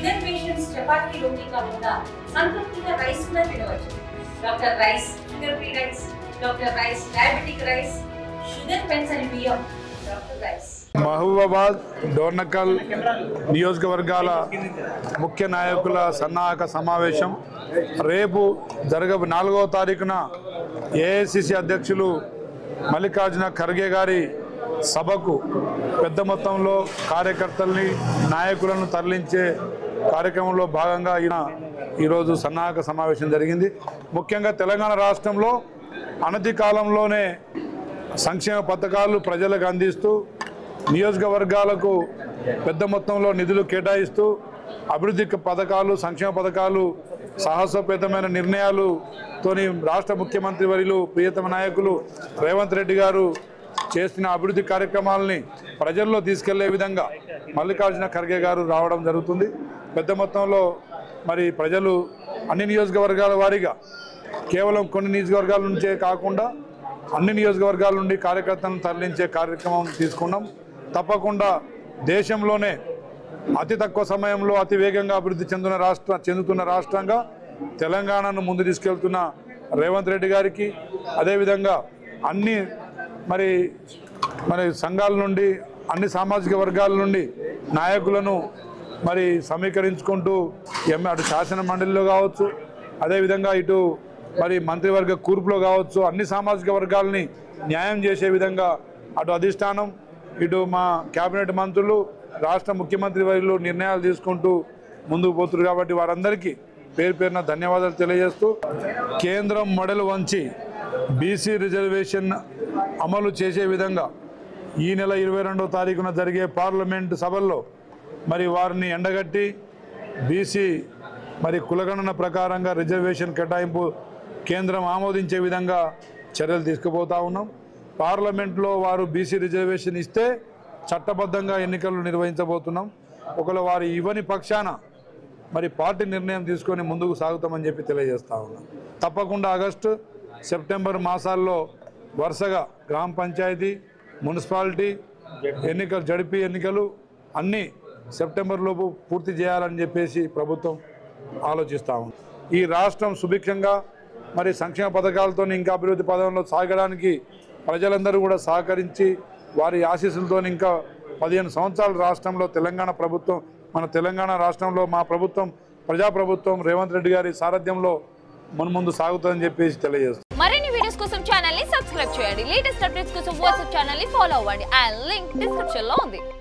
Sugar patients chapati రోటీ కాకుండా సంతృప్తిగా rice కూడా తినవచ్చు. Doctor rice, sugar free rice, doctor rice, diabetic rice, sugar పెన్సని బియ్యం, డాక్టర్ రైస్. మహబూబాబాద్ డోర్నకల్ నియోజకవర్గాల ముఖ్య నాయకుల సన్నాహక సమావేశం రేపు 4వ తారీఖున ఏఐసిసి అధ్యక్షులు మల్లికార్జున ఖర్గే గారి సభకు పెద్ద మొత్తంలో కార్యకర్తల్ని నాయకులను తరలించే కార్యక్రమంలో భాగంగా ఈరోజు సన్నాహక సమావేశం జరిగింది. ముఖ్యంగా తెలంగాణ రాష్ట్రంలో అనతి కాలంలోనే సంక్షేమ పథకాలు ప్రజలకు అందిస్తూ నియోజకవర్గాలకు పెద్ద మొత్తంలో నిధులు కేటాయిస్తూ అభివృద్ధి పథకాలు, సంక్షేమ పథకాలు, సాహసోపేతమైన నిర్ణయాలతోని రాష్ట్ర ముఖ్యమంత్రి వర్యులు ప్రియతమ నాయకులు రేవంత్ రెడ్డి గారు చేస్తున్న అభివృద్ధి కార్యక్రమాలని ప్రజల్లో తీసుకెళ్లే విధంగా మల్లికార్జున ఖర్గే గారు రావడం జరుగుతుంది. పెద్ద మొత్తంలో మరి ప్రజలు అన్ని నియోజకవర్గాల వారీగా కేవలం కొన్ని నియోజకవర్గాల నుంచే కాకుండా అన్ని నియోజకవర్గాల నుండి కార్యకర్తలను తరలించే కార్యక్రమం తీసుకున్నాం. తప్పకుండా దేశంలోనే అతి తక్కువ సమయంలో అతి వేగంగా అభివృద్ధి చెందుతున్న రాష్ట్రంగా తెలంగాణను ముందు తీసుకెళ్తున్న రేవంత్ రెడ్డి గారికి, అదేవిధంగా అన్ని మరి సంఘాల నుండి అన్ని సామాజిక వర్గాల నుండి నాయకులను మరి సమీకరించుకుంటూ అటు శాసన మండలిలో కావచ్చు, అదేవిధంగా ఇటు మరి మంత్రివర్గ కూర్పులో కావచ్చు, అన్ని సామాజిక వర్గాలని న్యాయం చేసే విధంగా అటు అధిష్టానం, ఇటు మా కేబినెట్ మంత్రులు, రాష్ట్ర ముఖ్యమంత్రి వర్యులు నిర్ణయాలు తీసుకుంటూ ముందుకు పోతున్నారు. కాబట్టి వారందరికీ పేరు పేరున ధన్యవాదాలు తెలియజేస్తూ కేంద్రం మెడలు వంచి బీసీ రిజర్వేషన్ అమలు చేసే విధంగా ఈ నెల 22వ తారీఖున జరిగే పార్లమెంటు సభల్లో మరి వారిని ఎండగట్టి బీసీ మరి కులగణన ప్రకారంగా రిజర్వేషన్ కేటాయింపు కేంద్రం ఆమోదించే విధంగా చర్యలు తీసుకుపోతా ఉన్నాం. పార్లమెంట్లో వారు బీసీ రిజర్వేషన్ ఇస్తే చట్టబద్ధంగా ఎన్నికలు నిర్వహించబోతున్నాం. ఒకవేళ వారు ఇవ్వని పక్షాన మరి పార్టీ నిర్ణయం తీసుకొని ముందుకు సాగుతామని చెప్పి తెలియజేస్తా ఉన్నాం. తప్పకుండా ఆగస్టు, సెప్టెంబర్ మాసాల్లో వరుసగా గ్రామ పంచాయతీ, మున్సిపాలిటీ ఎన్నికలు, జడిపి ఎన్నికలు అన్నీ సెప్టెంబర్ లోపు పూర్తి చేయాలని చెప్పేసి ప్రభుత్వం ఆలోచిస్తూ ఉంది. ఈ రాష్ట్రం సుభిక్షంగా మరి సంక్షేమ పథకాలతో ఇంకా అభివృద్ధి పదంలో సాగడానికి ప్రజలందరూ కూడా సహకరించి వారి ఆశీస్సులతో ఇంకా 15 సంవత్సరాల రాష్ట్రంలో తెలంగాణ ప్రభుత్వం, మన తెలంగాణ రాష్ట్రంలో మా ప్రభుత్వం, ప్రజాప్రభుత్వం రేవంత్ రెడ్డి గారి సారథ్యంలో ముందు సాగుతుందని చెప్పేసి తెలియజేస్తుంది. మరిన్ని వీడియోస్ కోసం ఛానల్ ని సబ్స్క్రైబ్ చేయండి. లేటెస్ట్ అప్డేట్స్ కోసం వాట్సాప్ ఛానల్ ని ఫాలో అవ్వండి. ఆ లింక్ డిస్క్రిప్షన్ లో ఉంది.